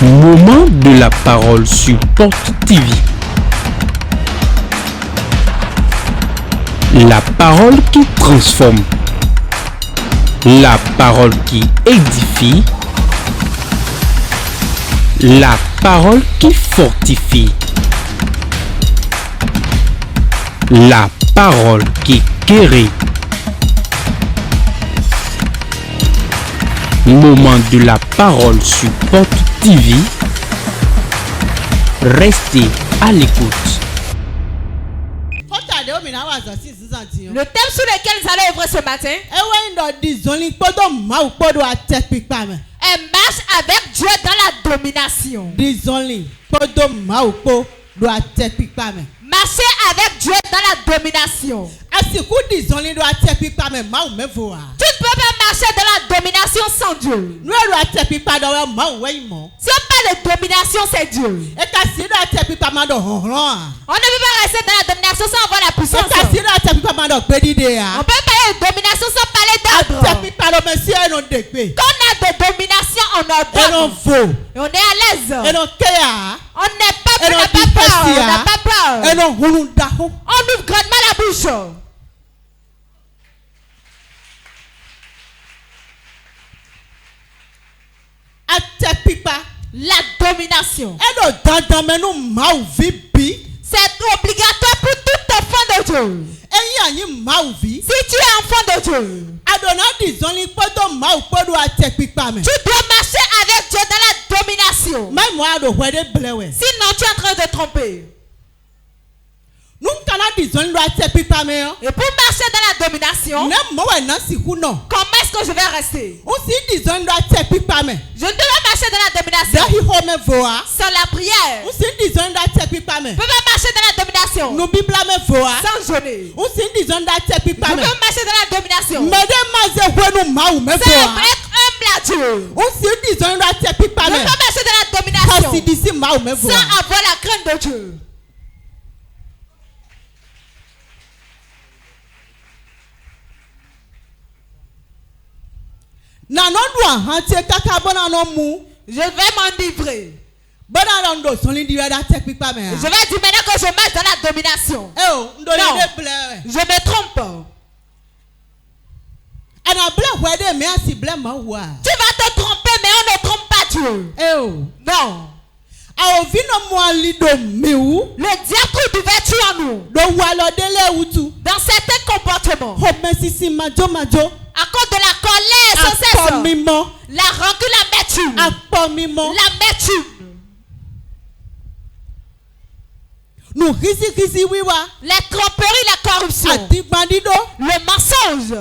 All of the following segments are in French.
Moment de la parole sur Porte TV. La parole qui transforme. La parole qui édifie. La parole qui fortifie. La parole qui guérit. Moment de la parole sur Porte TV. Restez à l'écoute. Le thème sur lequel nous allons ouvrir ce matin est marche avec Dieu dans la domination. Marcher avec Dieu dans la domination. Tu ne peux pas marcher dans la domination sans Dieu. Si on parle de domination, c'est Dieu. On ne peut pas rester dans la domination sans avoir la puissance. On peut parler de domination sans parler d'ordre. Quand on a de domination, on ordonne. Et on est à l'aise. On n'est pas peur. On n'a pas peur. On ouvre grandement la bouche. La domination. C'est obligatoire pour tout enfant de Dieu. Si tu es enfant de Dieu, tu dois marcher avec Dieu dans la domination. Sinon tu es en train de tromper. Et pour marcher dans la domination, comment est-ce que je vais rester? Je ne dois marcher dans la domination sans la prière. Je ne peux pas marcher dans la domination sans jeûner. Je peux marcher dans la domination sans être humble à Dieu. Je ne peux marcher dans la domination sans avoir la crainte de Dieu. Je vais m'enivrer. Je vais dire maintenant que je marche dans la domination. Non, je me trompe. Tu vas te tromper, mais on ne trompe pas Dieu. Non. Le diable trouve d'ouverture en nous. Dans certains comportements. À cause de la colère sans cesse. La rancune, l'amertume. La tromperie, la corruption. Le mensonge.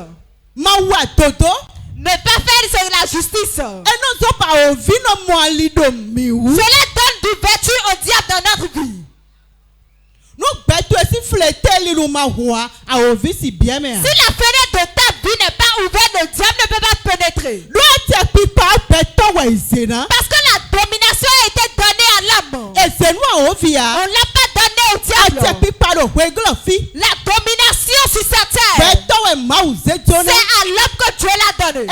Ne pas faire la justice. Cela donne d'ouverture au diable dans notre vie. Si la fenêtre de ta vie n'est pas ouverte, le diable ne peut pas pénétrer. Parce que la domination a été donnée à l'homme. On ne l'a pas donnée au diable. La domination sur sa terre, c'est à l'homme que Dieu l'a donnée. Mais il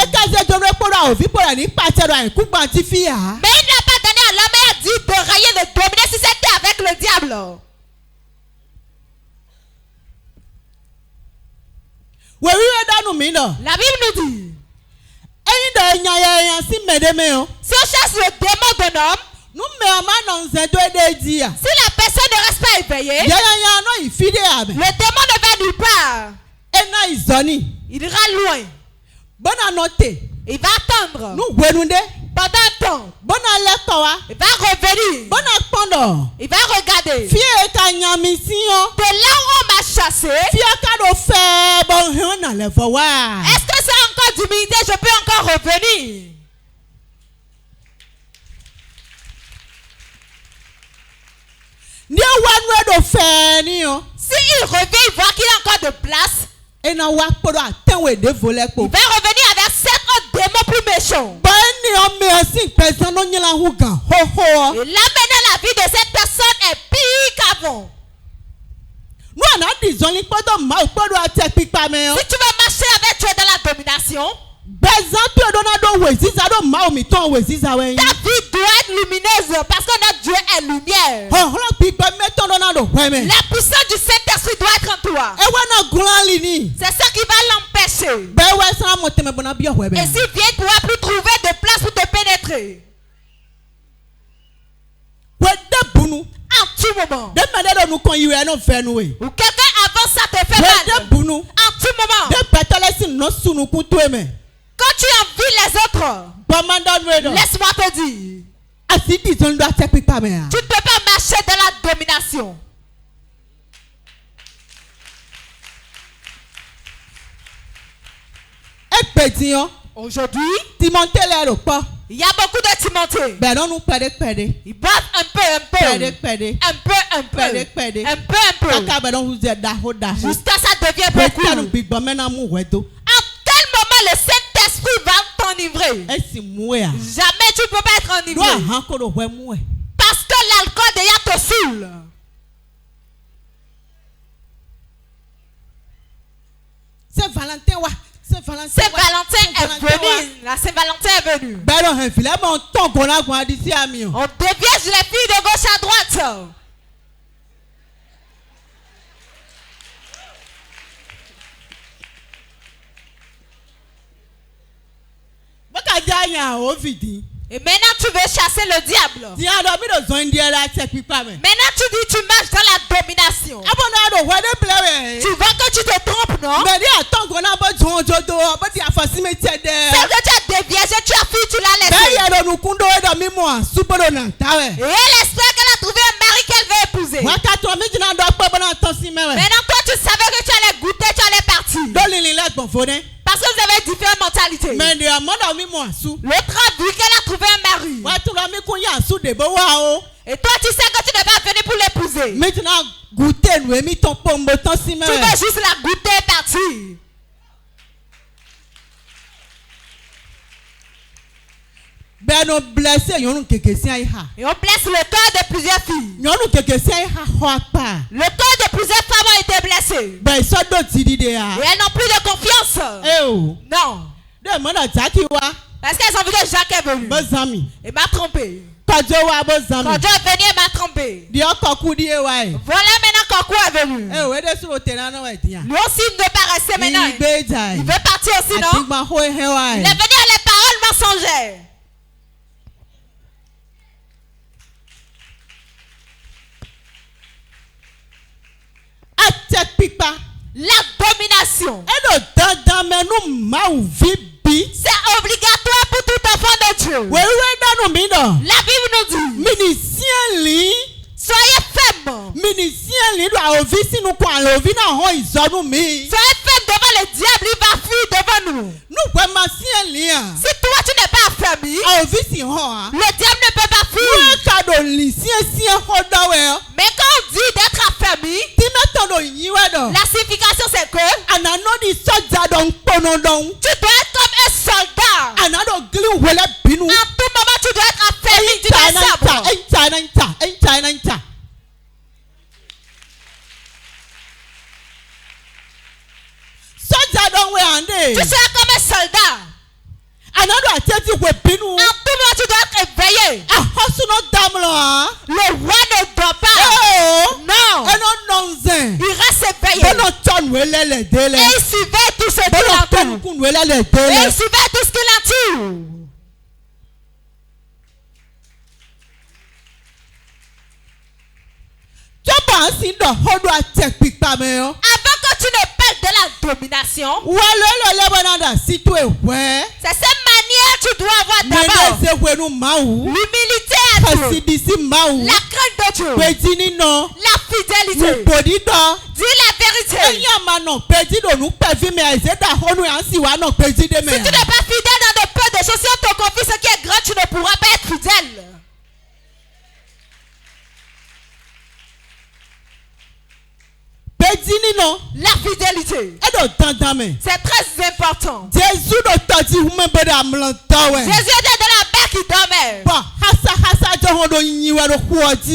ne l'a pas donné à l'homme, il a dit de railler, de dominer sur cette terre avec le diable. La Bible nous dit, si on cherche le démon d'un homme, si la personne ne reste pas éveillée, le démon ne va nulle part. Il ira loin. Il va attendre. Pendant un temps, il va revenir. Il va regarder. De là où on m'a chassé, est-ce que c'est encore d'humilité? Je peux encore revenir. Si il revient, il voit qu'il y a encore de place. Il va revenir avec 7 autres démons plus méchants. Et là maintenant la vie de cette personne est pire qu'avant. Si tu veux marcher avec Dieu dans la domination, ta vie doit être être lumineuse parce que notre Dieu est lumière. La puissance du Saint-Esprit doit être en toi. C'est ça qui va l'empêcher. Et s'il vient, il ne pourra plus trouver de place pour te pénétrer. En tout moment. Ou quelqu'un avant ça te fait mal. En tout moment. Quand tu envies les autres, laisse-moi te dire, tu ne peux pas marcher dans la domination. Aujourd'hui, il y a beaucoup de Timothée. Ils boivent un peu. Jusqu'à ça devient beaucoup. En tel moment, le Saint-Esprit va t'enivrer. Jamais tu ne peux pas être enivré. Parce que l'alcool déjà te saoule. Saint-Valentin est venu. La Saint-Valentin est venue. On déviège les filles de gauche à droite. Et maintenant tu veux chasser le diable. Maintenant tu dis tu marches dans la domination. Tu vois que tu te trompes, non? Celle que tu as déviégée, tu as fui, tu l'as laissée. Et elle espère qu'elle a trouvé un mari qu'elle veut épouser. Maintenant toi tu savais que tu allais goûter, tu allais partir. Parce que vous avez différentes mentalités. L'autre a vu qu'elle a trouvé un mari. Et toi tu sais que tu n'es pas venu pour l'épouser. Tu veux juste la goûter et partir. Et on blesse le cœur de plusieurs filles. Le cœur de plusieurs femmes a été blessé. Et elles n'ont plus de confiance. Non. Parce qu'elles ont vu que Jacques est venu. Et m'a trompé. Quand Dieu est venu, il m'a trompé. Voilà maintenant Kakou est venu. Lui aussi il ne veut pas rester maintenant. Il veut partir aussi, non? Il est venu à les paroles mensongères. La domination. C'est obligatoire pour tout enfant de Dieu. La Bible nous dit, soyez fermes. Soyez fermes devant le diable, il va fuir devant nous. Si toi tu n'es pas affermi, le diable ne peut pas fuir. Mais quand on dit d'être affermi, la signification c'est que tu dois être comme un soldat. En tout moment tu dois être affermi, tu dois être sobre. Tu seras comme un soldat. En tout moment tu dois être éveillé. Le roi ne dort pas. Non. Il reste éveillé. Et il surveille tout ce qui l'entoure. Et il surveille tout ce qui l'entoure. Avant que tu ne parles de la domination, c'est cette manière que tu dois avoir d'abord. L'humilité à Dieu, la crainte de Dieu, la fidélité. Dis la vérité. Si tu n'es pas fidèle dans de peu de choses, si on te confie ce qui est grand, tu ne pourras pas être fidèle. La fidélité. C'est très important. Jésus était dans la mer qui dormait.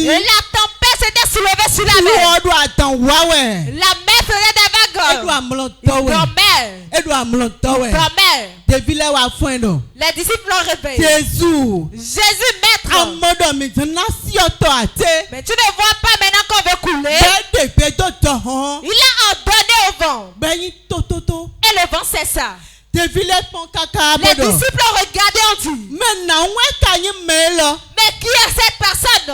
Et la tempête s'était soulevée sur la mer. La mer faisait des vagues. Il dormait. Les disciples l'ont réveillé. Jésus, maître, Mais tu ne vois pas maintenant qu'on veut couler. Il a ordonné au vent. Et le vent cessa. Les disciples ont regardé et ont dit, mais qui est cette personne?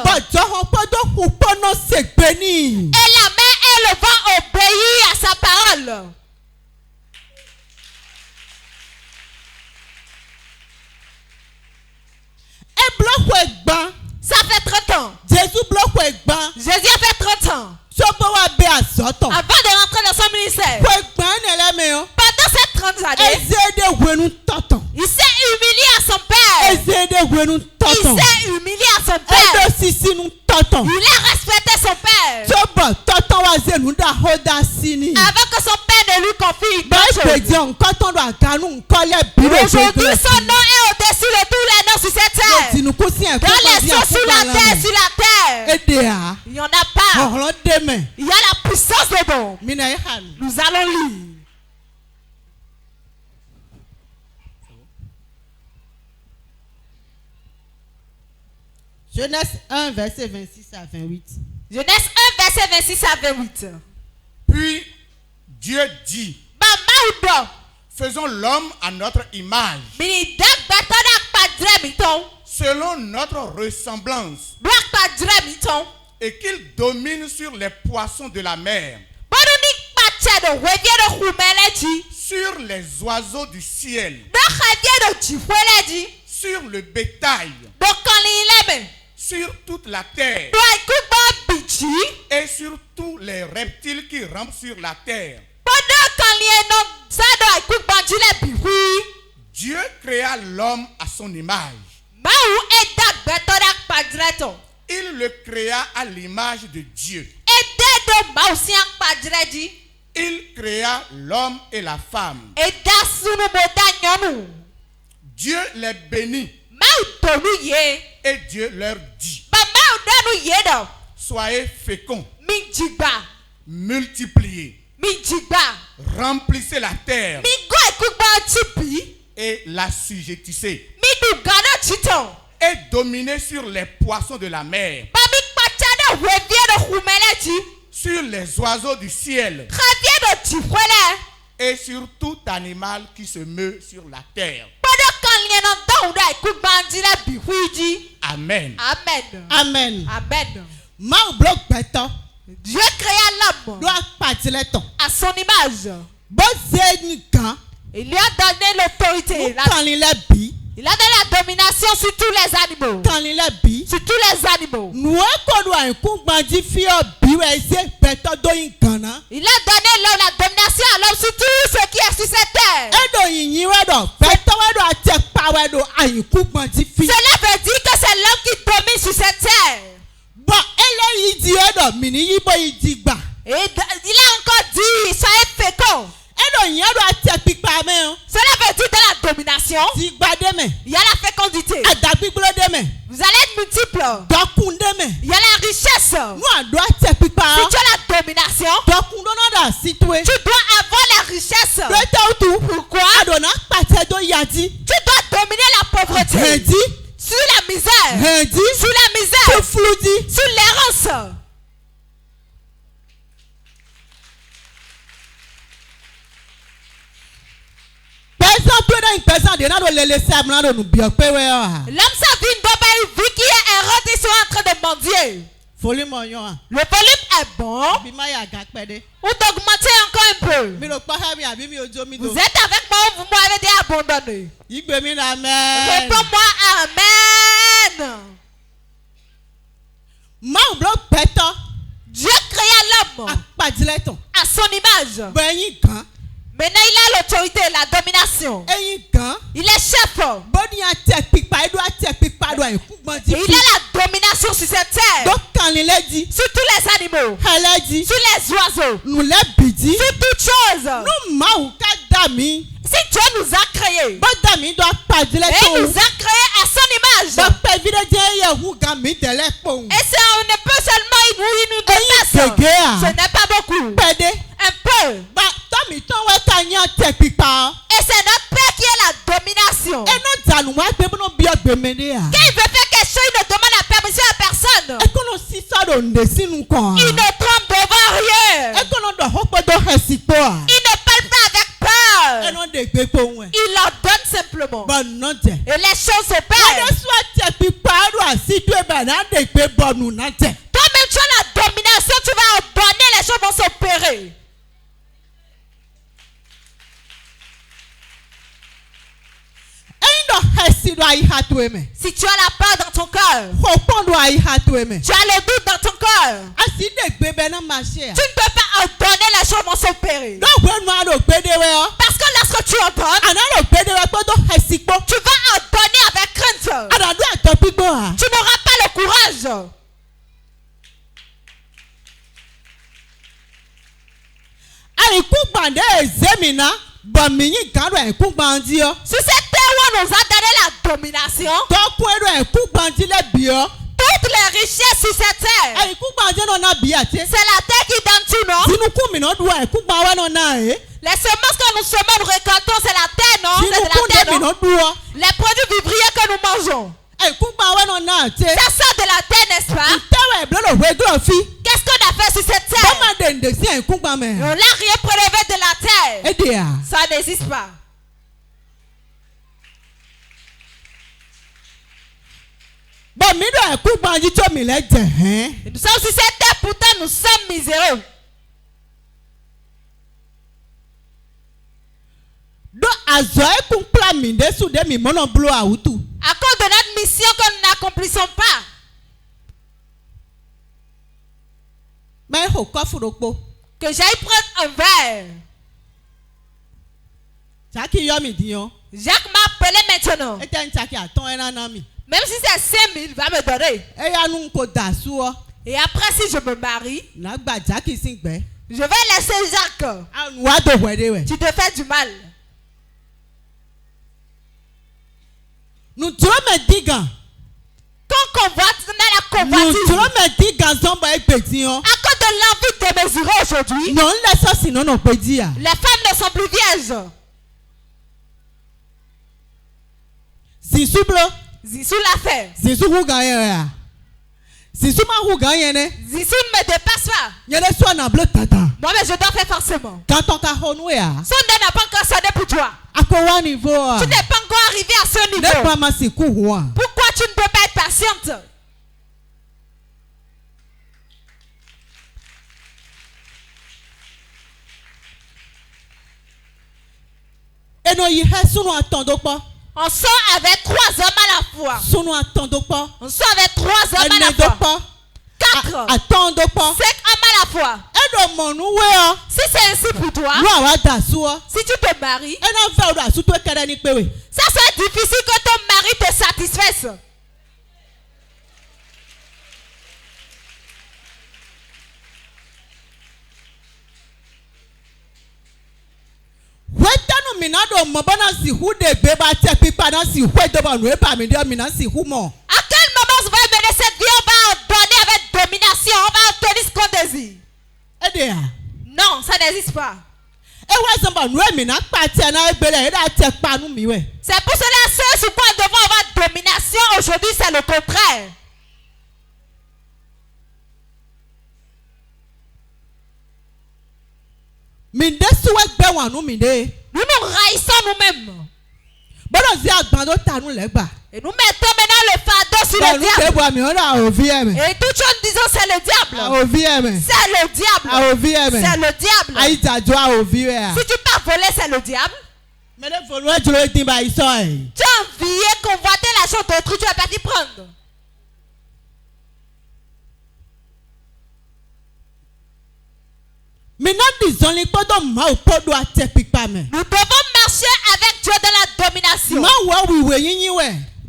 Et la mer et le vent obéissent à sa parole. Ça fait 30 ans. Jésus a fait 30 ans. Avant de rentrer dans son ministère. Pendant ces 30 années, il s'est humilié à son père. Il s'est humilié à son père. Il a respecté son père. Avant que son père ne lui confie une chose. Aujourd'hui, son nom est au-dessus de tous les noms sur cette terre. Dans les cieux, sur la terre, il n'y en a pas. Il y a la puissance de Dieu. Nous allons lire. Genèse 1, verset 26 à 28. Genèse 1, verset 26 à 28. Puis Dieu dit, faisons l'homme à notre image, selon notre ressemblance, et qu'il domine sur les poissons de la mer, sur les oiseaux du ciel, sur le bétail, sur toute la terre, et sur tous les reptiles qui rampent sur la terre. Dieu créa l'homme à son image. Il le créa à l'image de Dieu. Il créa l'homme et la femme. Dieu les bénit. Et Dieu leur dit, soyez féconds, multipliez, remplissez la terre et l'assujettissez, et dominez sur les poissons de la mer, sur les oiseaux du ciel et sur tout animal qui se meut sur la terre. Amen. Amen. Dieu créa l'homme à son image. Il lui a donné l'autorité. Il a donné la domination sur tous les animaux. Sur tous les animaux. Il a donné la domination à l'homme sur tout ce qui est sur cette terre. Cela veut dire que c'est l'homme qui domine sur cette terre. Et il a encore dit, soyez féconds. Cela veut dire de la domination. Il y a la fécondité. Vous allez être multiples. Il y a la richesse. Si tu as la domination, tu dois avoir la richesse. Pourquoi? Tu dois dominer la pauvreté. Sur la misère. Sur l'errance. L'homme sa vie ne doit pas une vie qui est errante, ils sont en train de mendier. Le volume est bon. Ou d'augmenter encore un peu. Vous êtes avec moi ou vous m'avez déjà abandonné? Réponds-moi Amen. Dieu créa l'homme à son image. Maintenant, il a l'autorité, la domination. Il est chef. Il a la domination sur cette terre. Sur tous les animaux. Sur les oiseaux. Sur toutes choses. Si Dieu nous a créés, et il nous a créés à son image. Et ça, on ne peut seulement il nous dépasse. Ce n'est pas beaucoup. Un peu. Et c'est notre Père qui est la domination. Quand il veut faire quelque chose, il nous demande la permission Il ne tremble devant rien. Il ne parle pas avec peur. Il ordonne simplement. Et les choses s'opèrent. Toi-même, tu as la domination, tu vas ordonner, les choses vont s'opérer. Si tu as la peur dans ton cœur, tu as le doute dans ton cœur, tu ne peux pas ordonner, les choses vont s'opérer. Parce que lorsque tu ordonnes, tu vas ordonner avec crainte. Tu n'auras pas le courage. Sur cette terre où on nous a donné la domination, toutes les richesses sur cette terre, c'est la terre qui donne tout, non? Les semences que nous semons, nous récoltons, c'est la terre, non? C'est de la terre, non? Les produits vivriers que nous mangeons, ça sort de la terre, n'est-ce pas? Qu'est-ce qu'on a fait sur cette terre? On n'a rien prélevé de la terre. Ça n'existe pas. Nous sommes sur cette terre, pourtant nous sommes miséreux. À cause de notre mission que nous n'accomplissons pas. Que j'aille prendre un verre. Jacques m'a appelé maintenant. Même si c'est 5 000, il va me donner. Et après, si je me marie, je vais laisser Jacques. Tu te fais du mal. Quand on convoite, on a la convoitise. À cause de l'envie de mesurer aujourd'hui, les femmes ne sont plus vierges. Zissou l'a fait. Zissou ne me dépasse pas. Moi, mais je dois faire forcément. Son nez n'a pas encore sonné pour toi. Tu n'es pas encore arrivé à ce niveau. Pourquoi tu ne peux pas être patiente? On sort avec 3 hommes à la fois. On sort avec 3 hommes à la fois. 4, 5 hommes à la fois. Si c'est ainsi pour toi, si tu te maries, ça serait difficile que ton mari te satisfasse. À quel moment vous allez mener cette vie? On va donner avec domination, on va obtenir ce qu'on désire. Non, ça n'existe pas. C'est pour cela que ceux sur quoi nous devons avoir domination aujourd'hui, c'est le contraire. Nous nous raillissons nous-mêmes. Et nous mettons maintenant le fardeau sur le diable. Et toute chose disons c'est le diable. C'est le diable. C'est le diable. Si tu pars voler, c'est le diable. Tu as envié convoiter la chose d'autrui, tu vas pas t'y prendre. Nous devons marcher avec Dieu dans la domination.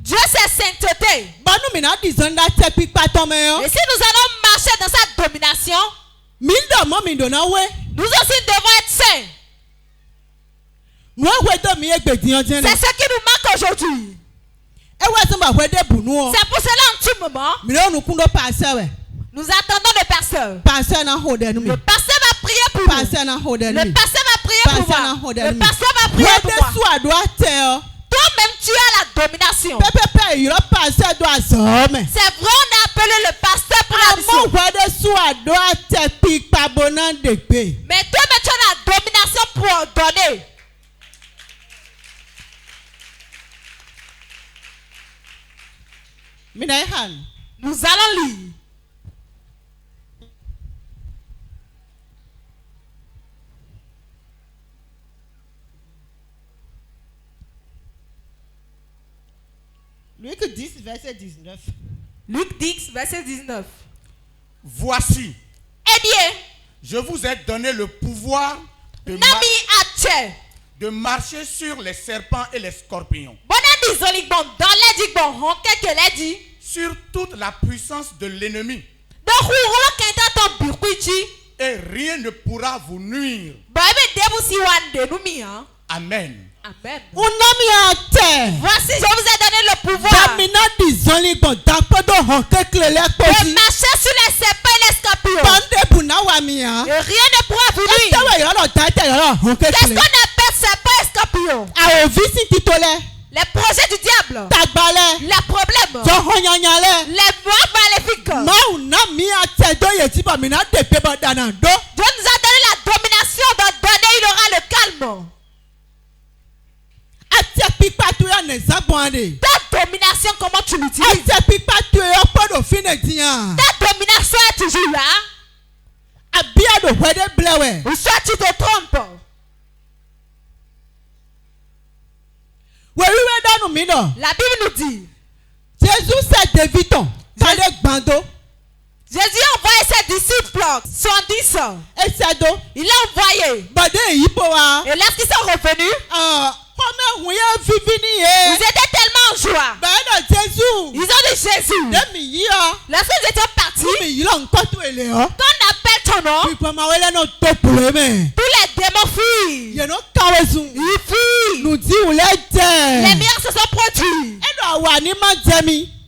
Dieu c'est sainteté. Et si nous allons marcher dans sa domination, nous aussi devons être saints. C'est ce qui nous manque aujourd'hui. C'est pour cela en tout moment, nous attendons le pasteur. Le pasteur va prier pour nous. Le pasteur va prier pour moi. Le pasteur va prier pour moi. Toi-même tu as la domination. C'est vrai, on a appelé appeler le pasteur pour la mission. Mais toi, tu as la domination pour ordonner. Nous allons lire. Luc 10, verset 19. Luc 10, verset 19. Voici, Eh bien, je vous ai donné le pouvoir de marcher sur les serpents et les scorpions, sur toute la puissance de l'ennemi, et rien ne pourra vous nuire. Amen. Amen. Voici, je vous ai donné le pouvoir de marcher sur les serpents et les scorpions. Et rien ne pourra vous nuire. Qu'est-ce qu'on appelle serpents et scorpions? Les projets du diable, les problèmes, les voies maléfiques. Dieu nous a donné la domination de donner, il aura le calme. Ta domination, comment tu l'utilises? Ta domination est toujours là. Ou soit tu te trompes. La Bible nous dit, Jésus a envoyé ses disciples 110. Il a envoyé. Et lorsqu'ils sont revenus, ils étaient tellement en joie. Ils ont dit Jésus. Lorsqu'ils étaient partis, qu'on appelle ton nom, tous les démons fuient. Ils fuient. Les miracles se sont produits.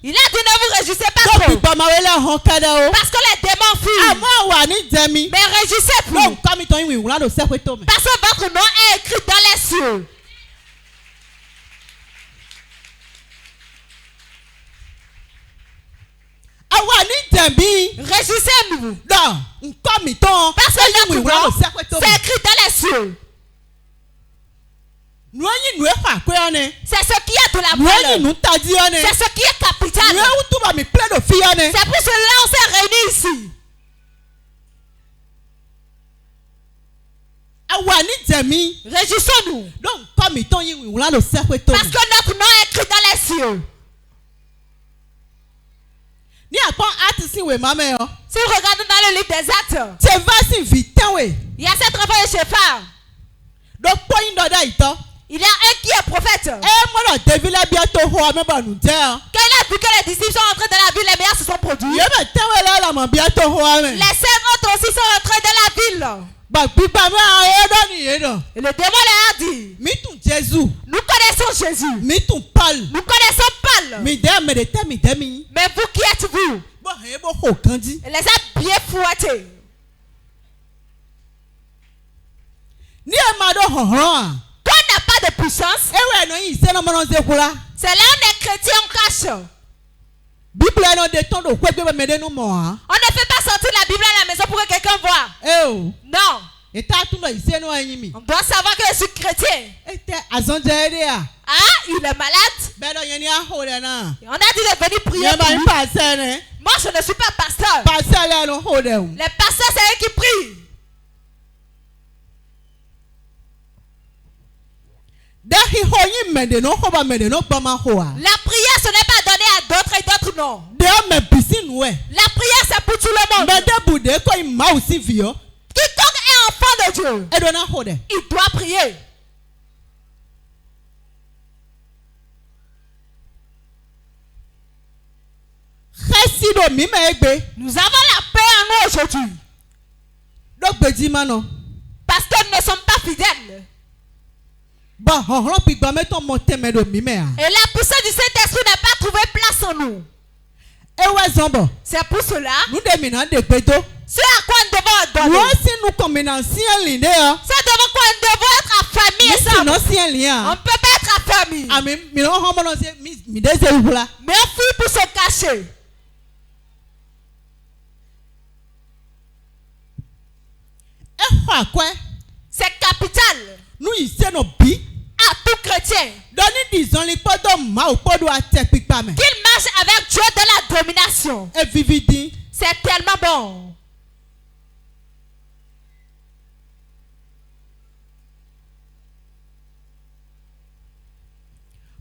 Il a dit ne vous réjouissez pas trop. Parce que les démons fuient. Mais réjouissez plus. Parce que votre nom est écrit dans les cieux. Réjouissez-nous. Parce que notre nom c'est écrit dans les cieux. C'est ce qui est de la valeur. C'est ce qui est capital. C'est pour cela qu'on s'est réunis ici. Réjouissons-nous. Parce que notre nom est écrit dans les cieux. Si vous regardez dans le livre des Actes, il y a cette enfant de Shépha. Il y a un qui est prophète. Quand il a vu que les disciples sont entrés dans la ville, les miracles se sont produits. Les serfs autres aussi sont entrés dans la ville. Et le démon leur a dit, nous connaissons Jésus. Nous connaissons Paul. Mais vous, qui êtes-vous? Elle les a bien fouettés. Quand on n'a pas de puissance, c'est là où les chrétiens en cachent. On ne fait pas sortir la Bible à la maison pour que quelqu'un voit. Non. On doit savoir que je suis chrétien. Ah, il est malade. On a dit de venir prier pour lui. Moi, je ne suis pas pasteur. Les pasteurs, c'est eux qui prient. La prière, ce n'est pas donné à d'autres et d'autres non. La prière, c'est pour tout le monde. Quiconque est enfant de Dieu, il doit prier. Nous avons la paix en nous aujourd'hui. Parce que nous ne sommes pas fidèles. Et la puissance du Saint-Esprit n'a pas trouvé place en nous. C'est pour cela, ce à quoi nous devons donner. C'est devant quoi nous devons être affamés ensemble. On ne peut pas être affamés. Mais on fuit pour se cacher. C'est capital Nous ici nos bi. à tout chrétien Donnez disons les podos ma ou podo à te pipa me. qu'il marche avec Dieu de la domination. Et vividi. C'est tellement bon.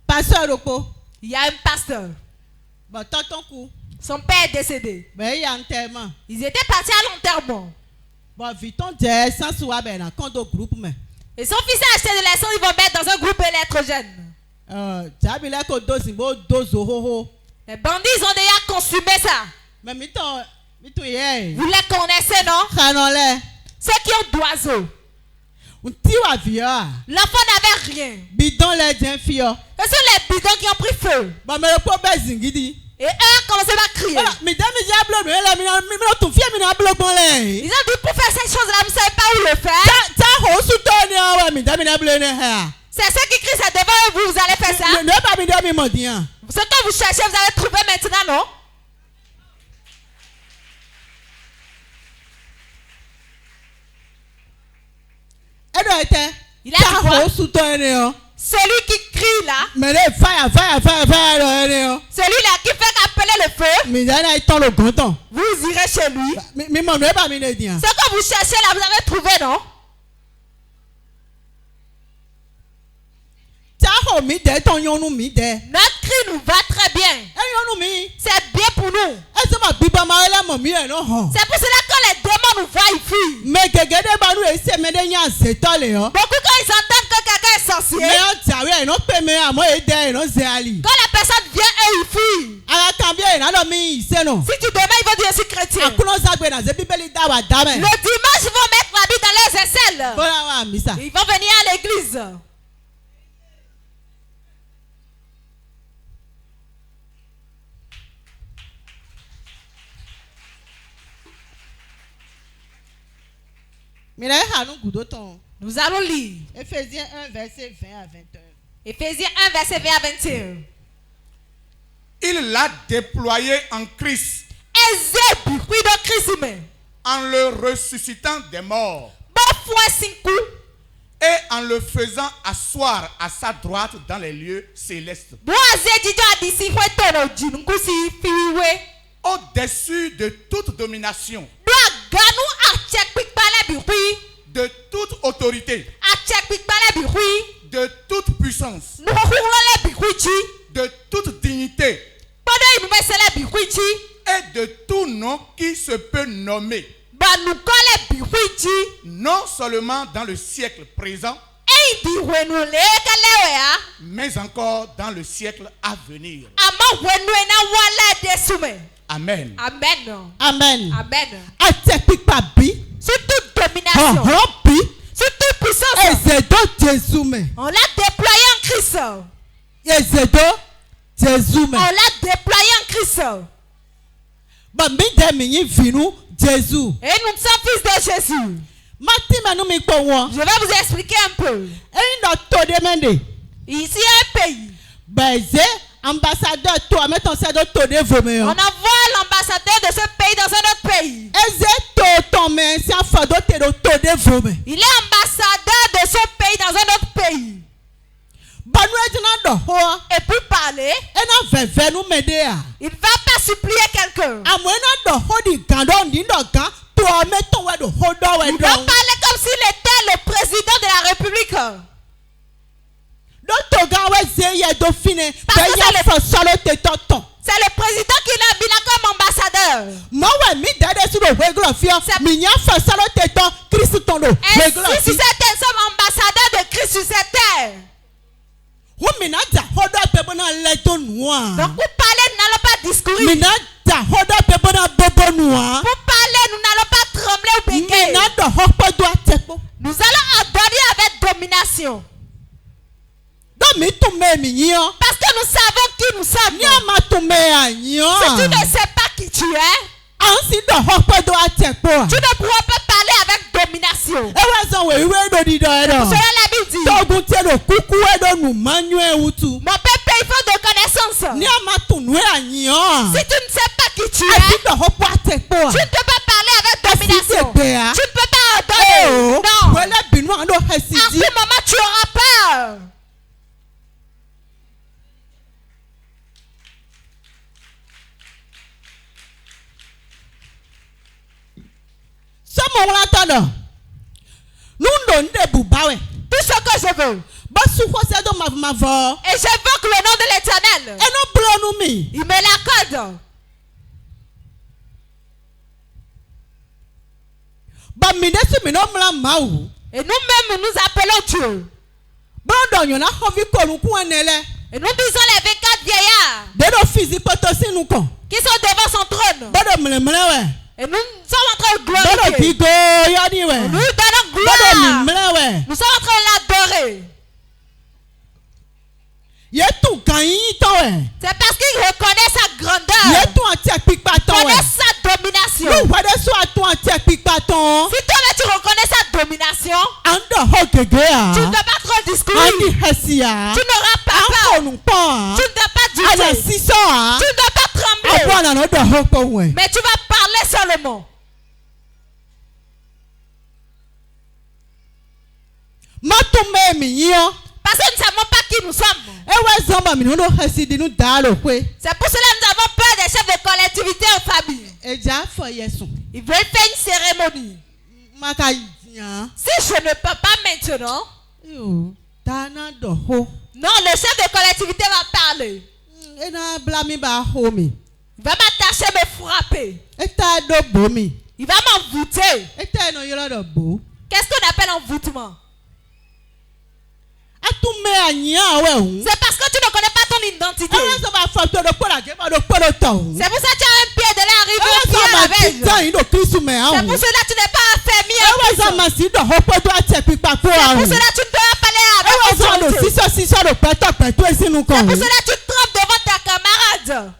Pasteur Roko. Il y a un pasteur. Bon, tonton coup. Son père est décédé. Ben il y a enterrement. Ils étaient partis à l'enterrement. Bon, viton de sans soit ben na kondo groupe me. Et son fils a acheté de l'essence, ils vont mettre dans un groupe électrogène. Jabila ko dosi bo dozo ho ho. Les bandits, ils ont déjà consumé ça. Mais miton ye. Vous les connaissez, non? Kanole. Ceux qui ont d'oiseaux. Un ti wa via. L'enfant n'avait rien. Bidon les gens fio. Ce sont les bidons qui ont pris feu. Bon, mais le pauvre zingidi. Et eux ont commencé à crier. Voilà, mesdames et diables, mais là, mais ton fils, mais là, bloc bon là. Ils ont dit pour faire cette chose-là, vous ne savez pas où le faire. Ça, on soutient, ouais, mesdames et diables, C'est ceux qui crient, c'est devant vous, vous allez faire ça. Ne pas me dire, mais mon Dieu. Ce que vous cherchez, vous allez trouver maintenant, non? Il a dit quoi? Celui qui crie là, mais là, fire, celui-là qui fait appeler le feu, mais là, il tend le grand. vous irez chez lui. Mais mon Dieu, pas me dire. Ce que vous cherchez là, vous avez trouvé, non? Notre cri nous va très bien. C'est bien pour nous. C'est pour cela que les démons nous voient, ils fuient. Beaucoup quand ils entendent que quelqu'un est sorcier, quand la personne vient et il fuit. Si tu demandes, ils vont dire je suis chrétien. Le dimanche, ils vont mettre la Bible dans les aisselles. Ils vont venir à l'église. Nous allons lire Éphésiens 1, verset 20 à 21. Éphésiens 1, verset 20 à 21. Il l'a déployé en Christ, en le ressuscitant des morts et en le faisant asseoir à sa droite dans les lieux célestes, au-dessus de toute domination, de toute autorité, de toute puissance, de toute dignité et de tout nom qui se peut nommer, non seulement dans le siècle présent, mais encore dans le siècle à venir. Amen. Amen. Amen. Amen. Sur toute domination, sur toute puissance, on l'a déployé en Christ. On l'a déployé en Christ. Et nous sommes fils de Jésus. Je vais vous expliquer un peu. Ici, un pays. Ambassadeur, toi, mets ton sac de on envoie l'ambassadeur de ce pays dans un autre pays. Il est ambassadeur de ce pays dans un autre pays. Et pour parler, il ne va pas supplier quelqu'un. Il va parler comme s'il était le président de la République. C'est le président qui l'a mis là comme ambassadeur. Ainsi, si certains sommes ambassadeurs de Christ sur cette terre. Donc pour parler, nous n'allons pas discourir. Pour parler, nous n'allons pas trembler ou bégayer. Nous allons adorer avec domination. Parce que nous savons qui nous sommes. Si tu ne sais pas qui tu es, tu ne pourras pas parler avec domination. Cela la Bible dit. Mon peuple, il faut de connaissance. Si tu ne sais pas qui tu es, tu ne peux pas parler avec domination. Tu ne peux pas adorer. Tout ce que je veux. Et j'invoque le nom de l'Éternel. Il me l'accorde. Et nous-mêmes, nous appelons Dieu. Et nous disons les 24 vieillards qui sont devant son trône. Et nous sommes en train de glorifier. Nous lui donnons gloire. Nous sommes en train de l'adorer. C'est parce qu'il reconnaît sa grandeur. Il reconnaît sa domination. Si toi tu reconnais sa domination, tu ne dois pas trop discourir. Tu n'auras pas peur. Tu ne dois pas douter. Tu ne dois pas trembler. Mais tu vas parler seulement. Parce que nous ne savons pas qui nous sommes. C'est pour cela que nous avons peur des chefs de collectivité en famille. Ils veulent faire une cérémonie. Si je ne peux pas maintenant, non, le chef de collectivité va parler. Il va m'attacher, me frapper. Il va m'envoûter. Qu'est-ce qu'on appelle envoûtement? C'est parce que tu ne connais pas ton identité. C'est pour ça que tu as un pied de l'arrivée au pied à la veille. C'est pour cela que tu n'es pas affermi en Christ. C'est pour cela que tu ne dois pas parler avec autorité. C'est pour cela que tu trembles devant ta camarade.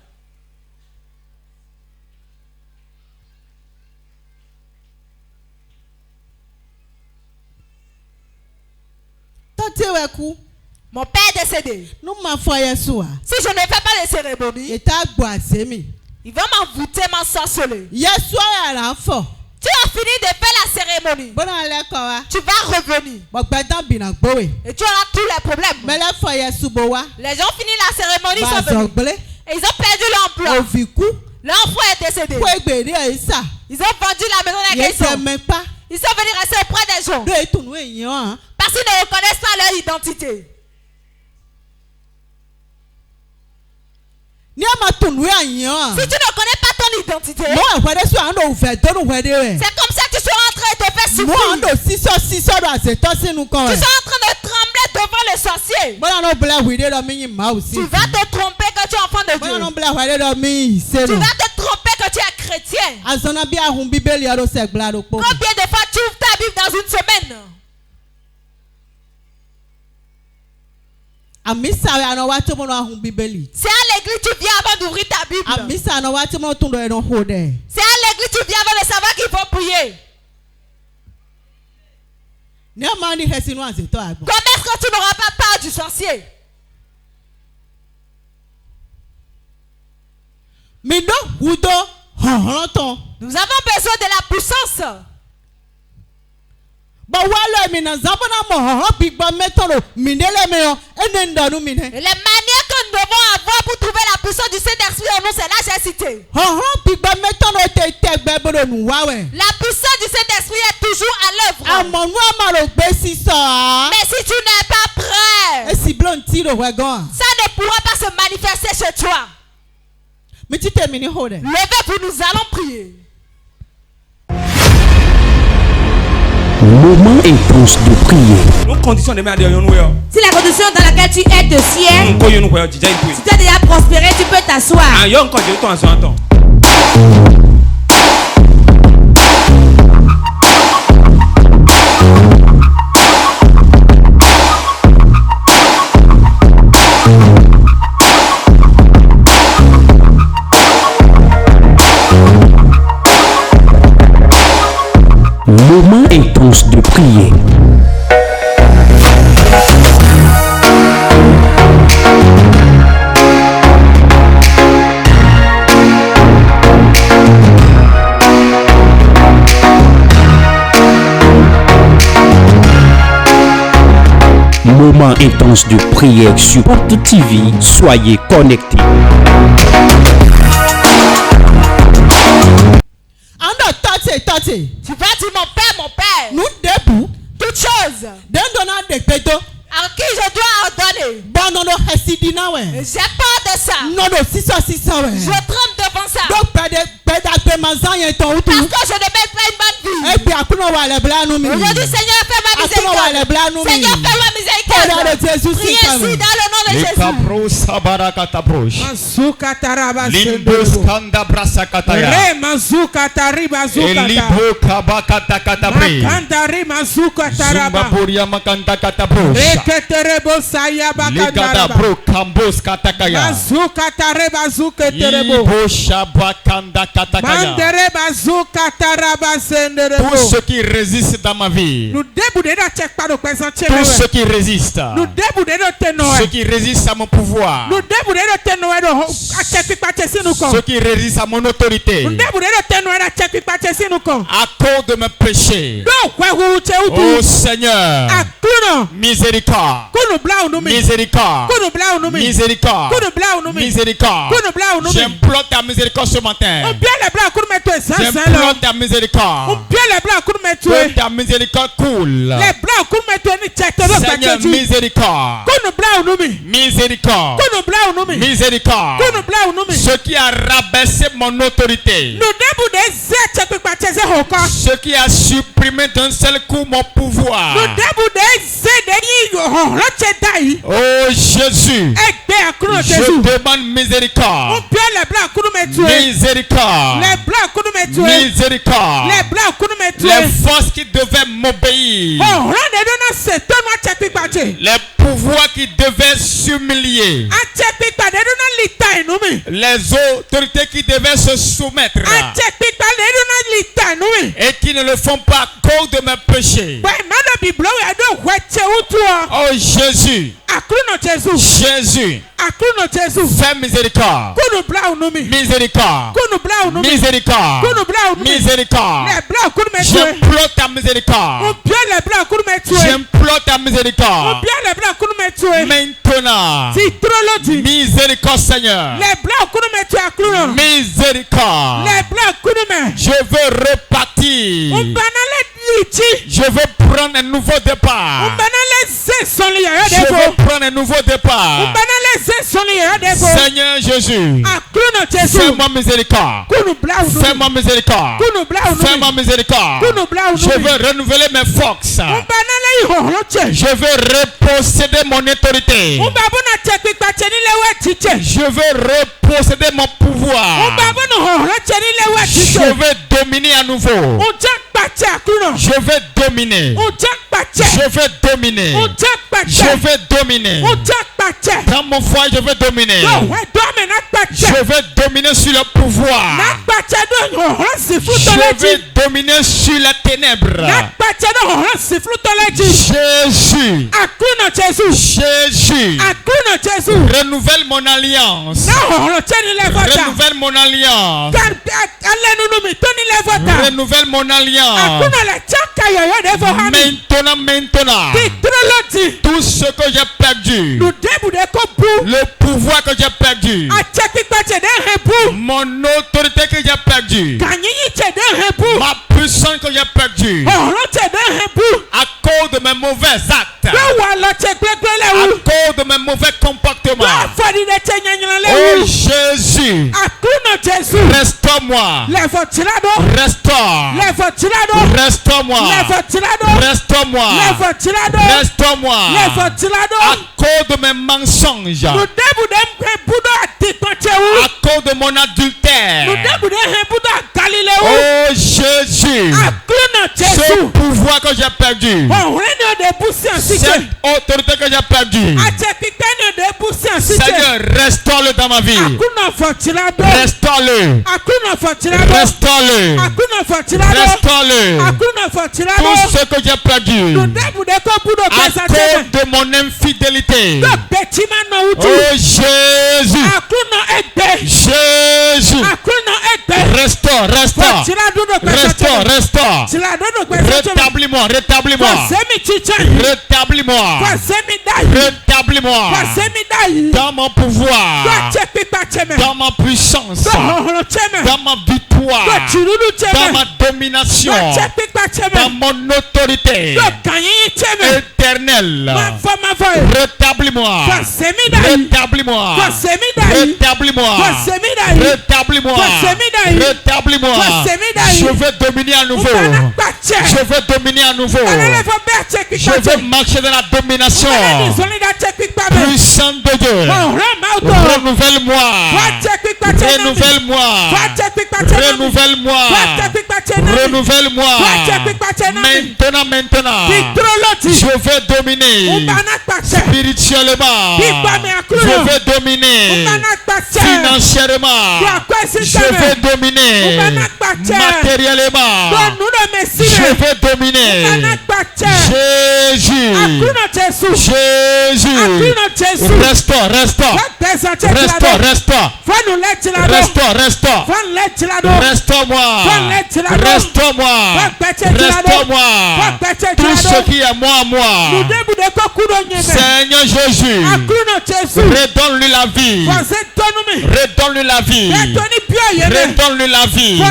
Mon père est décédé. Si je ne fais pas les cérémonies, il va m'envoûter, m'ensorceler. Tu as fini de faire la cérémonie. Tu vas revenir. Et tu auras tous les problèmes. Les gens finissent la cérémonie, ils sont venus. Et ils ont perdu l'emploi. L'enfant est décédé. Ils ont vendu la maison dans laquelle ils sont. Ils sont venus rester auprès des gens. Parce qu'ils ne reconnaissent pas leur identité. Si tu ne connais pas ton identité, c'est comme ça que tu seras en train de te faire souffrir. Tu seras en train de trembler devant le sorcier. Tu vas te tromper que tu es enfant de Dieu. Tu vas te tromper que tu es chrétien. Combien de fois tu ouvres ta Bible dans une semaine? C'est à l'église tu viens avant d'ouvrir ta Bible. C'est à l'église tu viens avant de savoir qu'il faut prier. Comment est-ce que tu n'auras pas peur du sorcier? Nous avons besoin de la puissance. Et les manières que nous devons avoir pour trouver la puissance du Saint-Esprit en nous, c'est là que j'ai cité. La puissance du Saint-Esprit est toujours à l'œuvre. Mais si tu n'es pas prêt, ça ne pourra pas se manifester chez toi. Levez-vous, nous allons prier. Moment intense de prière. Si la condition dans laquelle tu es te sied, si tu as déjà prospéré, tu peux t'asseoir. Moment intense de prière. Moment intense de prière sur Porte TV. Soyez connectés. c'est. Tu vas dire mon père. Nous debout. Toute chose. D'un donnant de pédo. À qui je dois ordonner. Bon non non hesidina ouais. J'ai peur de ça. Non non 600 ouais. Je tremble devant ça. Donc pédapé mazan y ton ou tout. Parce que je ne mets pas une bonne vie. Et puis à quoi on va les blancs nous. Aujourd'hui Seigneur fais ma miséricorde. Seigneur fais ma miséricorde. Priez ici dans le nom de Jésus. Lekabro sabarakataprosh. Mazuka taraba Limbos sendebo. kanda brasa kataya. Re mazuka tariba zuka Elibo kabakata katabre. Makandari mazuka Zumba taraba. boria makanda katabrosh. Reketerebo saya Ligada bakandaraba. bro kambos katakaya. Mazuka tareba zuke terebo. Ibo shabakanda katakaya. Mandere bazuka taraba Tout senderebo. ce qui résiste dans ma vie. Nous débouler dans check pas de présenter. Tout ce qui résiste. Nous débouler dans Ceux ténoé. qui résistent à mon pouvoir. Nous débouler dans ténoé de check pas tessi nous kon. Ceux qui résistent à mon autorité. Nous débouler dans ténoé de check pas tessi nous kon. À cause de mes péchés. Donc quoi vous te ou Oh tout. Seigneur. Akuno. Miséricorde. Kuno bla ou nous mi. Miséricorde. Kuno bla ou nous mi. Miséricorde. Kuno bla ou nous mi. Miséricorde. Kuno bla ou nous mi. J'implore ta miséricorde ce On matin. bien les blancs kuno mettre ça ça là. J'implore ta On miséricorde. bien les blancs kuno mettre. Que ta miséricorde coule. Les blancs kuno mettre ni check de Seigneur, l'autre. miséricorde. Kuno bla ou nous mi. Miséricorde. Kuno bla ou nous mi. Miséricorde. Kuno bla ou nous mi. Ce qui a rabaissé mon autorité. Nous débouler zé check pas tessi encore. Ce qui a supprimé d'un seul coup mon pouvoir. Nous débouler zé de yo roche dai. Oh Jésus. Egbe akuno Je Jésus. demande On miséricorde. bien les blancs kuno mettre. Miséricorde. Les blancs kuno mettre. Miséricorde. Les blancs kuno mettre. Les forces qui devaient m'obéir. Oh, rendez-nous dans ce temps, moi, check pas tessi. Les pouvoirs qui devaient s'humilier. A check pas de nous lita nous mi. Les autorités qui devaient se soumettre. A check pas de nous lita nous mi. Et qui ne le font pas à cause de mes péchés. Ouais, madame Bible, elle doit watcher ou toi. Oh Jésus. Akuno Jésus. Jésus. Akuno Jésus. Fais miséricorde. Kuno bla nous mi. Miséricorde. Kuno bla nous mi. Miséricorde. Kuno bla nous mi. Miséricorde. Les blancs kuno mettre. J'implore ta On miséricorde. bien les blancs kuno mettre. J'implore ta On miséricorde. bien les blancs kuno mettre. Maintenant. Si trop le dit. Miséricorde Seigneur. Les blancs kuno mettre akuno. Miséricorde. Les blancs kuno mettre. Je veux repartir. On banale liti. Je veux prendre un nouveau On départ. banale zé son lié Je de veux vous. prendre un nouveau On départ. banale zé son lié de vous. Seigneur Jésus. Akuno Jésus. Fais-moi miséricorde. Kuno bla nous mi. Fais-moi miséricorde. Kuno bla nous mi. Fais-moi miséricorde. Kuno bla nous Je mi. veux renouveler mes forces. On banale yi ho roche. Je veux reposséder mon autorité. On babona check pa cheni le wechiche. Je veux reposséder mon On pouvoir. babona ho roche ni le wechiche. Je veux dominer à nouveau. On check pa check akuno. Je veux dominer. On check pa check. Je veux dominer. On check pa Je check. veux dominer. On check pa check. Dans mon foyer, je veux dominer. Yo, we do me na pa Je check. veux dominer sur le pouvoir. Na pa check do ho roche flu to Je leji. veux dominer sur les ténèbres. Na pa check do ho roche flu to leji. Jésus. Akuno Jésus. Jésus. Akuno Jésus. Renouvelle mon alliance. Na ho roche ni le vota. Renouvelle mon alliance. Kan ale nunu mi to ni le vota. Renouvelle mon alliance. Akuno le chaka yo yo de vo ha mi. Maintenant. Ti trop loti. Tout ce que j'ai perdu. Nous débouler comme pour. Le pouvoir que j'ai perdu. A check pa check de repu. Mon autorité que j'ai perdue. Kanyi check de repu. Ma puissance que j'ai perdue. Oh, check de repu. À cause de mes mauvais actes. Yo wa lo check gbegbe À le wu. cause de mes mauvais comportements. Yo fodi de check nyanyana le Oh wu. Jésus. Akuno Jésus. Restaure-moi. Le vo tirado. Restaure. Le vo tirado. Restaure-moi. Le vo tirado. Restaure-moi. Le vo tirado. Restaure-moi. Le vo tirado. À cause de mes mensonges. Nous débouler budo ati to chewu. À cause de mon Nous adultère. débouler budo Galileo. Oh Jésus. Akuno Ce Jésus. pouvoir que j'ai perdu. On règne de pousser en Cette cité. autorité que j'ai perdue. A check pipene de pousser en cité. Seigneur, restaure-le dans ma vie. Akuno vo tirado. Restaure-le. Akuno vo tirado. Restaure-le. Akuno vo tirado. Restaure-le. Akuno vo tirado. Tout ce que j'ai perdu. Nous débouler comme budo À pesa cause check. de mon infidélité. Do petit man no utu. Oh Jésus. Akuno egbe. Jésus. Akuno egbe. Restaure. Rétablis-moi. Dans mon pouvoir. Dans ma puissance. Dans ma victoire. Dans ma domination. Dans mon autorité éternelle. Rétablis-moi. Je veux dominer à nouveau. Je veux marcher dans la domination. Puissant de Dieu. Renouvelle-moi. Maintenant. Je veux dominer spirituellement. Je veux dominer financièrement. Je veux dominer matériellement. Je veux dominer. Jésus. Restaure. Restaure-moi. Tout ce qui est moi. Seigneur Jésus. Redonne-lui la vie. Redonne-lui la vie.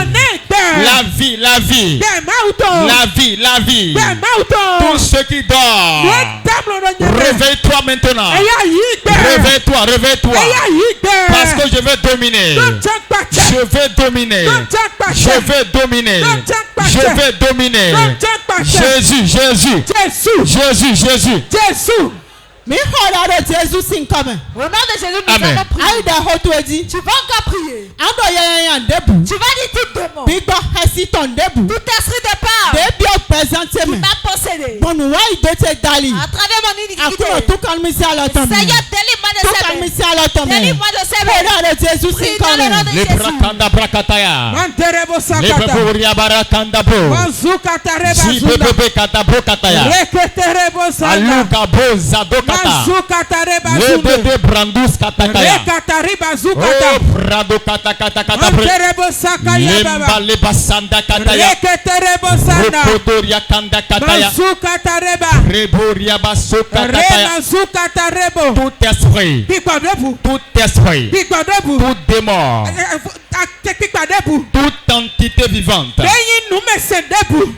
Tout ce qui dort. Réveille-toi maintenant. Réveille-toi. Parce que je veux dominer. Jésus. Mais Jésus sing comme. Au nom de Jésus, nous Amen. allons prier. Tu vas encore prier. Tu vas dire tout démon. Tout esprit de peur. Tu m'as possédé. À travers mon iniquité. Seigneur, délivre-moi de ses mains. Délivre-moi de ses mains. Prie dans le nom de Jésus. Tout esprit, tout démon, toute entité vivante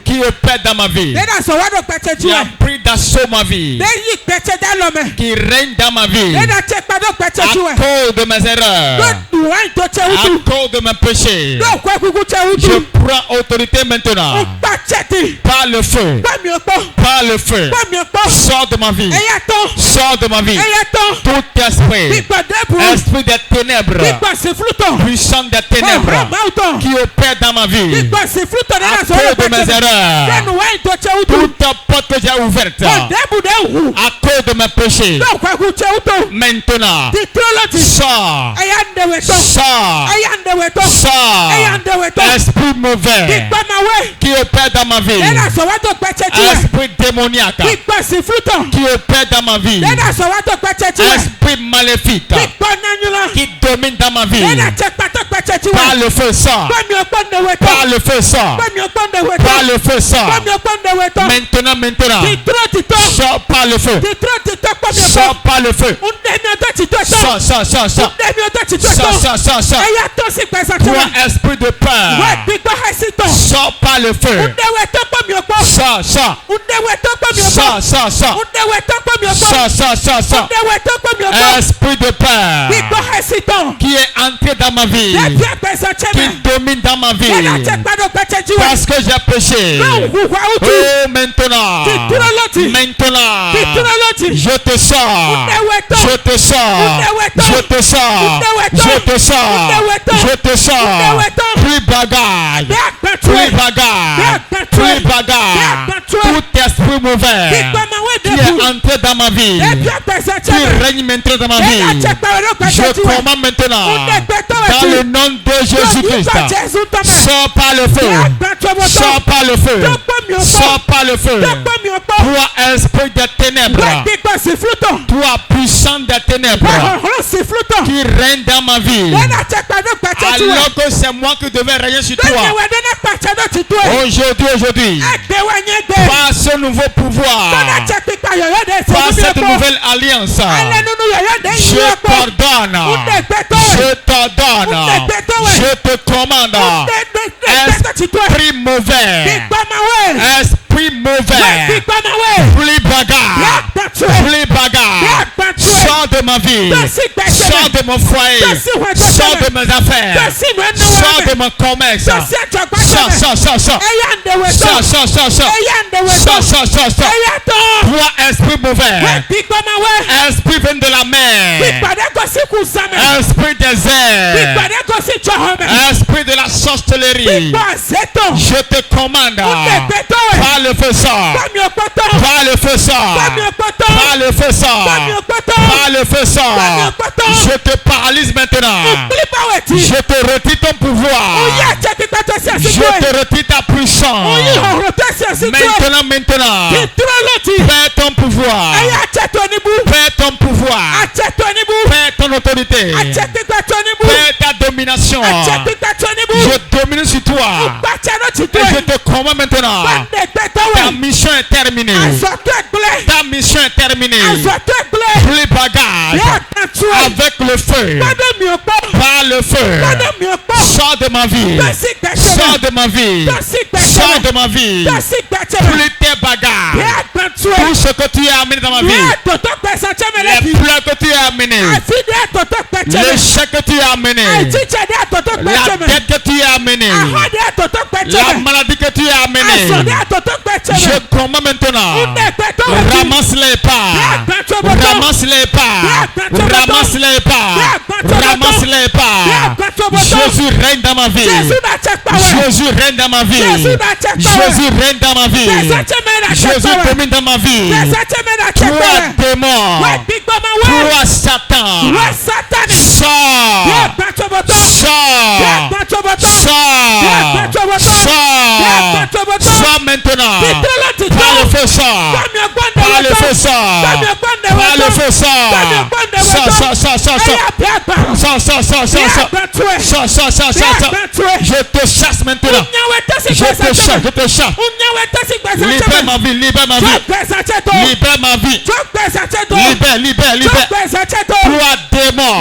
qui opère dans ma vie, qui a pris d'assaut ma vie, qui règne dans ma vie à cause de mes erreurs, à cause de mes péchés. Je prends autorité maintenant. Par le feu. Sors de ma vie. Tout esprit des ténèbres, puissant des ténèbres, qui opère dans ma vie à cause de mes erreurs. Toute porte que j'ai ouverte à cause de mes péchés, maintenant sors. Esprit mauvais qui opère dans ma vie, esprit démoniaque qui opère dans ma vie, esprit maléfique qui domine dans ma vie, par le feu sort. Maintenant sors par le feu. Toi esprit de peur, sors par le feu. Esprit de peur qui est entré dans ma vie, qui domine dans ma vie parce que j'ai péché. Oh, maintenant je te sors. Plus bagarre. Tout esprit mauvais qui est entré dans ma vie, qui règne maintenant dans ma vie, je commande maintenant dans le nom de Jésus-Christ. Sors par le feu. Sors par le feu. Toi, esprit de ténèbres. Toi, puissant de ténèbres. Qui règne dans ma vie. Alors que c'est moi qui devais régner sur toi. Aujourd'hui. Par ce nouveau pouvoir. Par cette nouvelle alliance. Je t'ordonne. Je t'ordonne. Je te commande. Esprit mauvais. Esprit mauvais. Plus bagarre. Plus bagarre. Sors de ma vie. Sors de mon foyer. Sors de mes affaires. Sors de mon commerce. Sors. Toi, esprit mauvais. Esprit vient de la mer. Esprit des airs. Esprit de la sorcellerie. Je te commande. Par le feu sort. Par le feu sort. Par le feu sort. Par le feu sort. Je te paralyse maintenant. Je te retire ton pouvoir. Je te retire ta puissance. Maintenant. Perds ton pouvoir. Perds ton pouvoir. Perds ton autorité. Perds ta domination. Je domine sur toi. Et je te commande maintenant. Ta mission est terminée. Ta mission est terminée. Plus bagage. Avec le feu. Par le feu. Sors de ma vie. Sors de ma vie. Sors de ma vie. Plus tes bagages. Tout ce que tu as amené dans ma vie. Les pleurs que tu as amenés. L'échec que tu as amené. La dette que tu as amenée. La maladie que tu as amenée. Je commande maintenant. Ramasse les pas. Ramasse les pas. Ramasse les pas. Ramasse les pas. Jésus règne dans ma vie. Jésus règne dans ma vie. Jésus règne dans ma vie. Jésus domine dans ma vie. Toi démon. Toi Satan. Sors. Sors maintenant. Par le feu sort. Par le feu sort. Par le feu sort. Je te chasse maintenant. Je te chasse. Libère ma vie. Libère ma vie. Libère ma vie. Libère. Toi démon.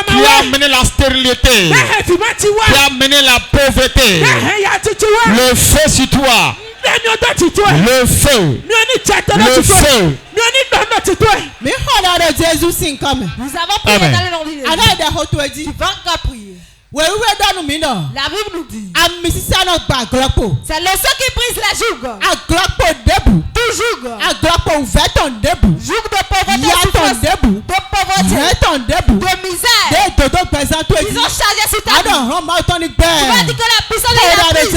Qui a amené la stérilité. Qui a amené la pauvreté. Le feu sur toi. Le feu. Le feu. Nous avons prié dans le nom de Jésus. Tu vas encore prier. La Bible nous dit. C'est le seul qui brise la joug. Toujours. Joug de pauvreté. De misère. Ils ont chargé sur ta vie. Tu vas dire que la puissance de la prise.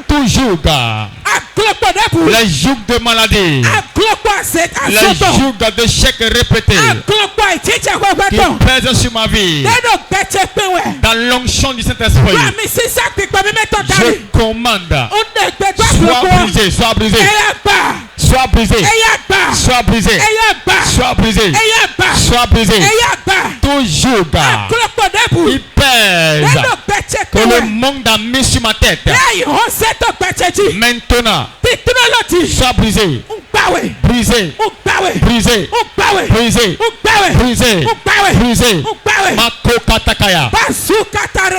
Toujours les jougs de maladie, les jougs d'échecs répétés qui pèsent sur ma vie. Dans l'onction du Saint-Esprit, je commande. Sois brisé. Sois brisé. Sois brisé. Sois brisé. Sois brisé. Toujours il pèse que le monde a mis sur ma tête. Maintenant, sois brisé. Brisé. Brisé. Brisé. Brisé. Brisé. Mako katakaya.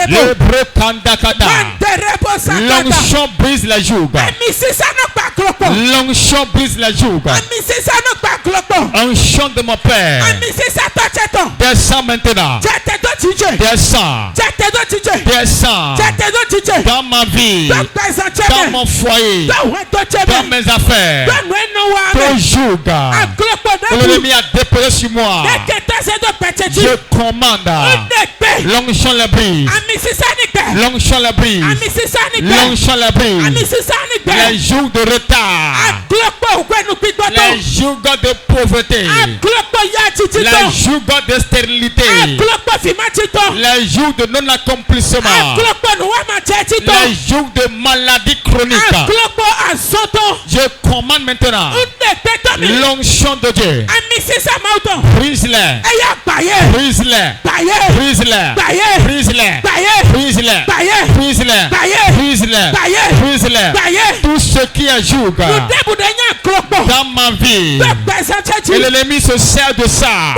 Le brokandakata. L'onction brise la joug. L'onction brise la joug. Onction de mon père. Descends maintenant. Descends. Descends. Dans ma vie. Dans mon foyer. Dans mes affaires. Ton joug. L'ennemi a déposé sur moi. Je commande. L'onction la brise. L'onction la brise. L'onction la brise. Les jours de retard. Les jours de pauvreté. Les jours de stérilité. Les jours de non-accomplissement. Les jours de maladie chronique. Je commande maintenant l'onction de Dieu. Brise-les. Brise-les. Brise-les. Brise-les. Brise-les. Brise-les. Brise-les. Brise-les. Tout ce qui est joug dans ma vie. Et l'ennemi se sert de ça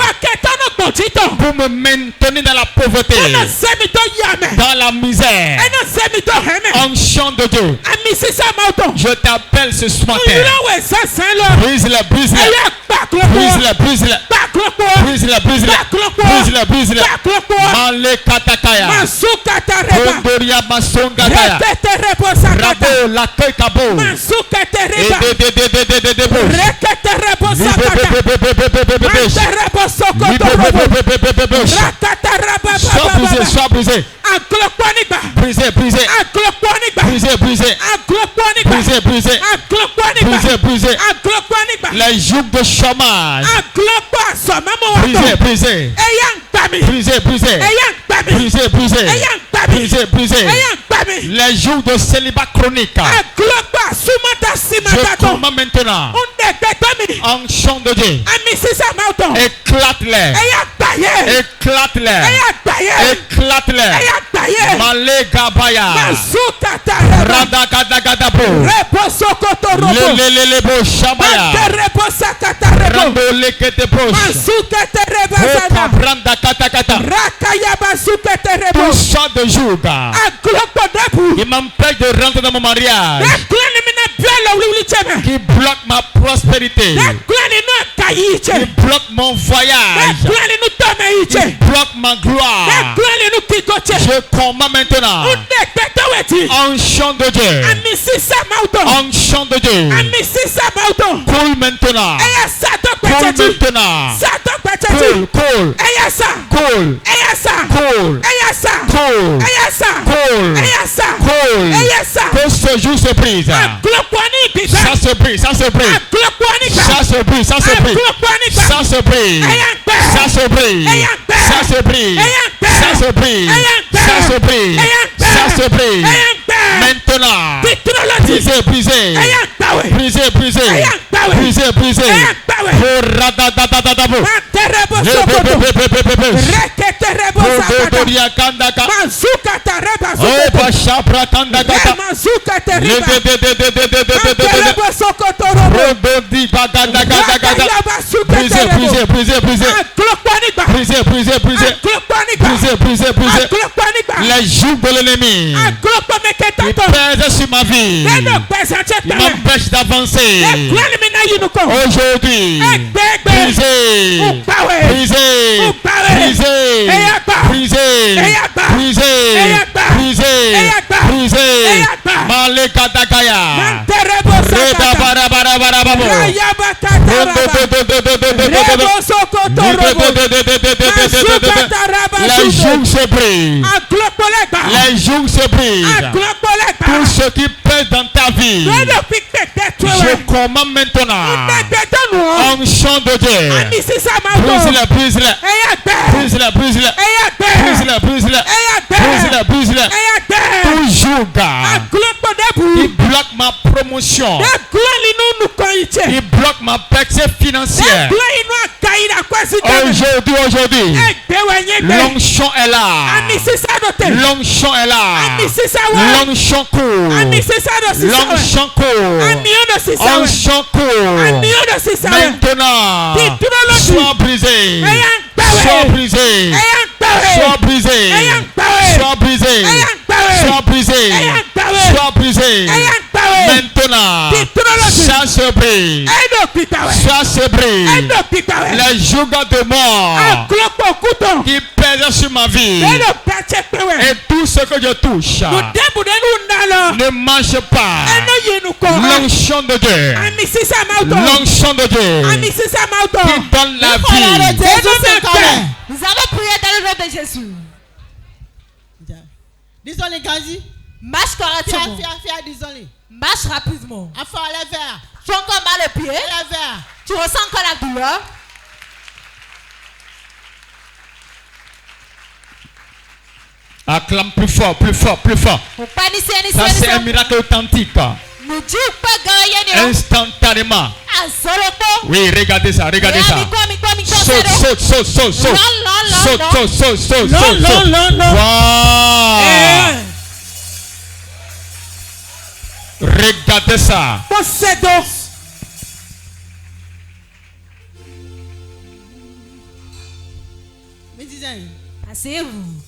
pour me maintenir dans la pauvreté, dans la misère. Onction de Dieu. Je t'appelle ce matin. Brise-les, brise-les. Brise-les, brise-les. Brise-les, brise-les. Brise-les, brise-les. Male katakaya. Kondoria masongataya. Rabo l'accueil kabo. Sois brisé, sois brisé. Brisé, brisé. Brisé, brisé. Brisé, brisé. Brisé, brisé. Les jougs de chômage. Brisé, brisé. Brisé, brisé. Brisé, brisé. Brisé, brisé. Les jours de célibat chronique. Je commande maintenant. Onction de Dieu. Éclate-les. Éclate-les. Éclate-les. Malé Gabaya. Radakadagadapo. Lelelelebo Shabaya. Rando lekete broche. Branda katakata. Tout ça de jour. Il m'empêche de rentrer dans mon mariage. Qui bloque ma prospérité. Qui bloque mon voyage. Qui bloque ma gloire. Je commande maintenant. Onction de Dieu. Onction de Dieu. Coule maintenant. Coule maintenant. Coule, coule. Coule. Coule. Coule. Coule. Que ce jour se brise. Ça se brise, ça se brise. Ça se brise, ça se brise. Ça se brise. Ça se brise. Ça se brise. Ça se brise. Ça se brise. Ça se brise. Maintenant. Brisé, brisé. Brisé, brisé. Brisé, brisé. Les jougs de l'ennemi qui pèsent sur ma vie, il m'empêche d'avancer. Aujourd'hui, brisé, brisé, brisé, brisé, brisé, brisé, brisé, Malé Katakaya, Reda Barabarabarabu, les jougs se brisent. Les jougs se brisent. Tout ce qui pèse dans ta vie, je commande maintenant. Onction de Dieu. Brise-le, brise-le. Brise-le, brise-le. Brise-le, brise-le. Brise-le, brise-le. Tout joug qui bloque ma promotion, qui bloque ma percée financière. Aujourd'hui, l'onction est là. L'onction est là. L'onction court. L'onction court. Onction court. Maintenant, sois brisé. Sois brisé. Sois brisé. Sois brisé. Sois brisé. Sois brisé. Maintenant, ça se brise. Ça se brise. Les jougs de mort qui pèsent vient sur ma vie. Et tout ce que je touche ne mange pas. L'onction de Dieu. L'onction de Dieu. Qui donne la vie. Nous avons prié dans le nom de Jésus. Disons-les, Gazi. Marche correctement. Marche rapidement. Tu as encore mal au pied. Tu ressens encore la douleur. Acclame plus fort, plus fort, plus fort. Ça c'est un miracle authentique. Instantanément. Oui, regardez ça, regardez ça. Saute, saute, saute, saute, saute. Saute, saute, saute, saute, saute. Wow. Regardez ça. Asseyez-vous.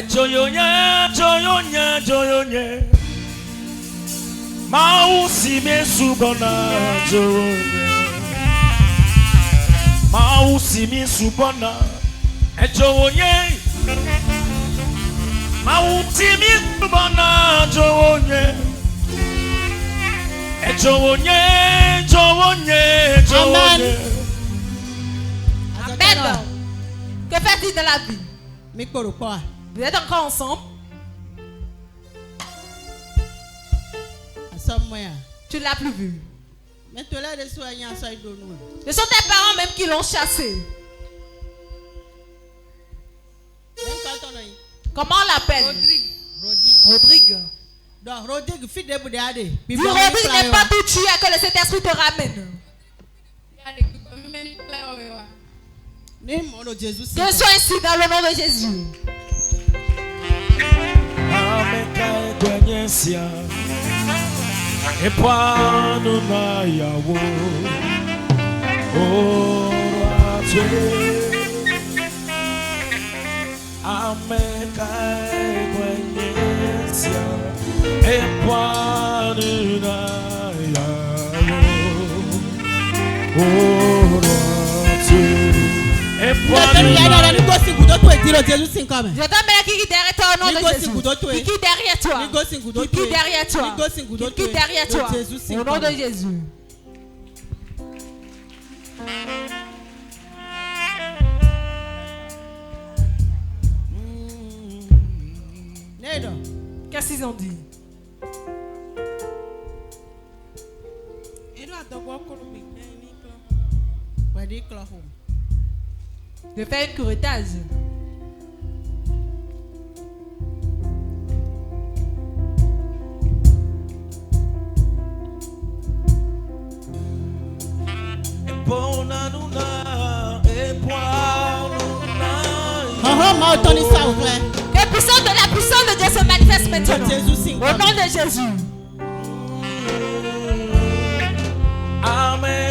Joyonya, joyonya, joyonya. Mausi me subona, joyonya. Mausi me subona, joyonya. Mausi me subona, joyonya. Joyonya, joyonya, joyonya. Amen. Que faites-il de la vie? Vous êtes encore ensemble? Tu ne l'as plus vu. Ce sont tes parents même qui l'ont chassé. Comment on l'appelle? Rodrigue. Dis Rodrigue n'est pas tout tué que le Saint-Esprit te ramène. Que soit ainsi dans le nom de Jésus. E pano na yawo orate ameka kwenyesia e pano na yawo orate. Je t'emmène qui derrière toi au nom de Jésus. Qui derrière toi? Qui derrière toi? Qui derrière toi? Au nom de Jésus. Qu'est-ce qu'ils ont dit? De faire un curettage. Que la puissance de Dieu se manifeste maintenant. Au nom de Jésus. Amen.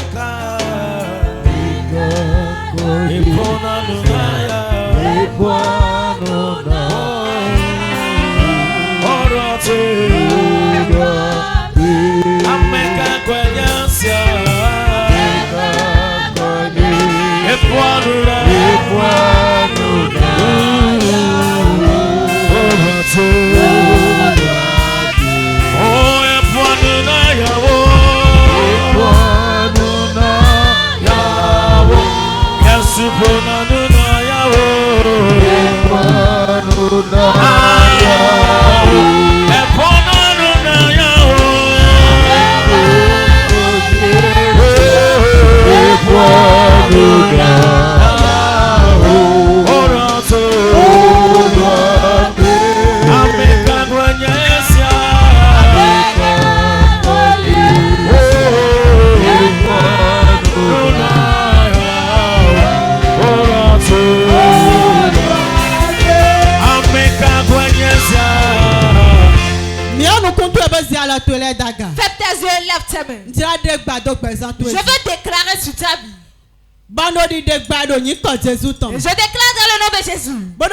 Ferme tes yeux et lève tes mains. Je veux déclarer sur ta vie Et je déclare dans le nom de Jésus que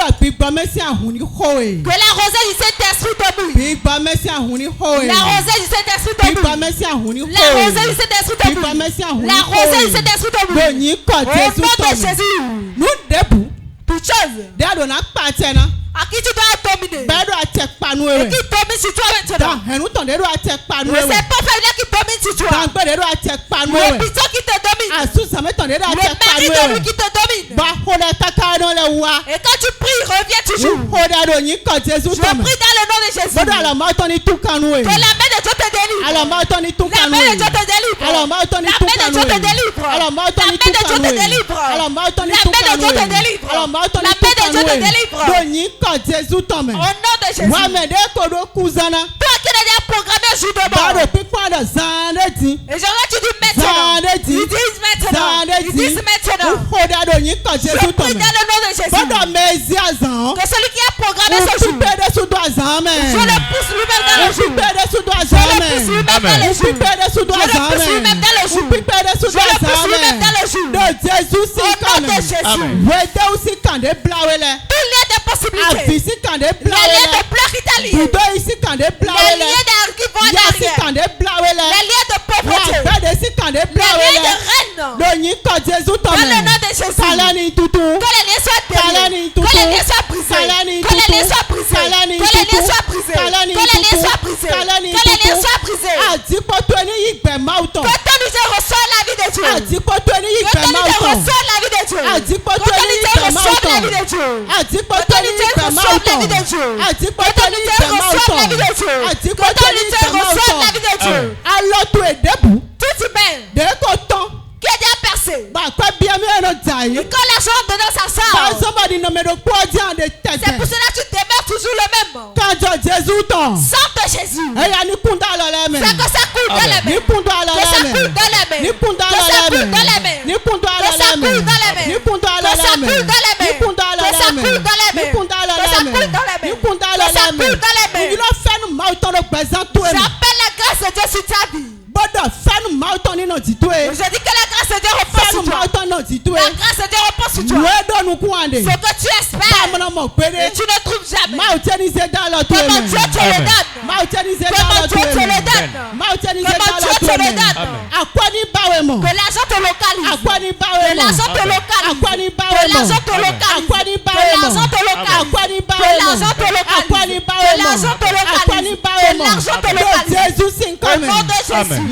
la rosée du Saint-Esprit domine. La rosée du Saint-Esprit domine. La rosée du Saint-Esprit domine. La rosée du Saint-Esprit domine. Au nom de Jésus. Nous debout. Toute chose. À qui tu dois dominer. Et qui domine sur toi maintenant. Le serpent familier qui domine sur toi. Le piton qui te domine. Le mari de lui qui te domine. Et quand tu pries, reviens toujours. Je prie dans le nom de Jésus. Que la main de Dieu te délivre. La main de Dieu te délivre. La main de Dieu te délivre. La main de Dieu te délivre. La main de Dieu te délivre. La main de Dieu te délivre. La main de Dieu te délivre. Au nom de Jésus. Toi qui n'as déjà programmé un jour de mort. Et j'aurais dû dire maintenant. Ils disent maintenant. Ils disent maintenant. Je prie dans le nom de Jésus. Que celui qui a programmé ce jour. Je le pousse lui-même dans le jour. Je le pousse lui-même dans le jour. Je le pousse lui-même dans le jour. Je le pousse lui-même dans le jour. Au nom de Jésus. Tous les des possibilités. Les liens de pleurs qui t'allient. Les liens qui vont en arrière. Les liens de pauvreté. Les liens de reine. Dans le nom de Jésus. Que les liens soient déliés. Que les liens soient brisés. Que les liens soient brisés. Que les liens soient brisés. Que les liens soient brisés. Que les liens soient brisés. Que ton Dieu reçoit la vie de Dieu. Que ton Dieu reçoit la vie de Dieu. Que ton Dieu reçoit la vie de Dieu. Alors tu es debout. Tout tu mets. De coton. Qui est déjà percé. Bah quoi bien mieux dans taille. Et quand la jambe dedans ça sort. C'est pour cela que tu demeures toujours le même. Quand Jésus tombe. Sang de Jésus. Et il y a ni punda dans les mains. C'est que ça coule dans les mains. Ni punda dans les mains. Que ça coule dans les mains. Ni punda dans les mains. Ni punda dans les mains. Ni punda dans les mains. Ni punda dans les mains. Ni punda dans les mains. Ni punda dans les mains. Ni punda dans les mains. Il a fait nous mal dans le présent tout. J'appelle la grâce de Dieu sur ta vie. Je dis que la grâce de Dieu repose sur toi. La grâce de Dieu repose sur toi. Ce que tu espères, et tu ne trouves jamais. Comment Dieu te le donne. Comment Dieu te le donne. Comment Dieu te le donne. Que l'argent te localise. Que l'argent te localise. Que l'argent te localise. Que l'argent te localise. Que l'argent te localise. Que l'argent te localise. Que l'argent te localise. Au nom de Jésus.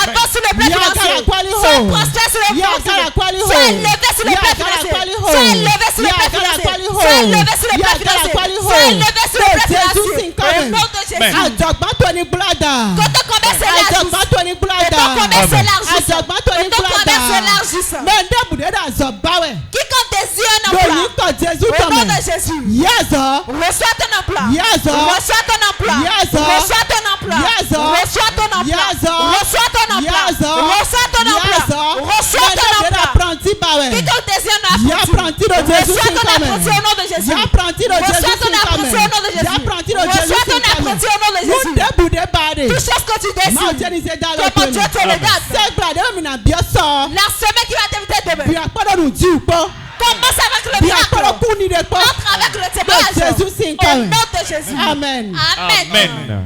Avance sur le plan financier. Sois prospère sur le plan financier. Sois élevé sur le plan financier. Sois élevé sur le plan financier. Sois élevé sur le plan financier. Sois élevé sur le plan financier. Au nom de Jésus. Que ton commerce s'élargisse. Que ton commerce s'élargisse. Que ton commerce s'élargisse. Quiconque désire un emploi. Au nom de Jésus. Reçois ton emploi. Reçois ton emploi. Reçois ton emploi. Reçois ton emploi. Reçois ton emploi. Reçois ton emploi. Reçois ton emploi. Quiconque désire un apprenti. Reçois ton apprenti au nom de Jésus. Reçois ton apprenti au nom de Jésus. Reçois ton apprenti au nom de Jésus. Tout ce que tu décides. Que mon Dieu te le donne. La semaine qui va t'inviter demain. Commence avec le miracle. Entre avec le témoignage. Au nom de Jésus. Amen. Amen.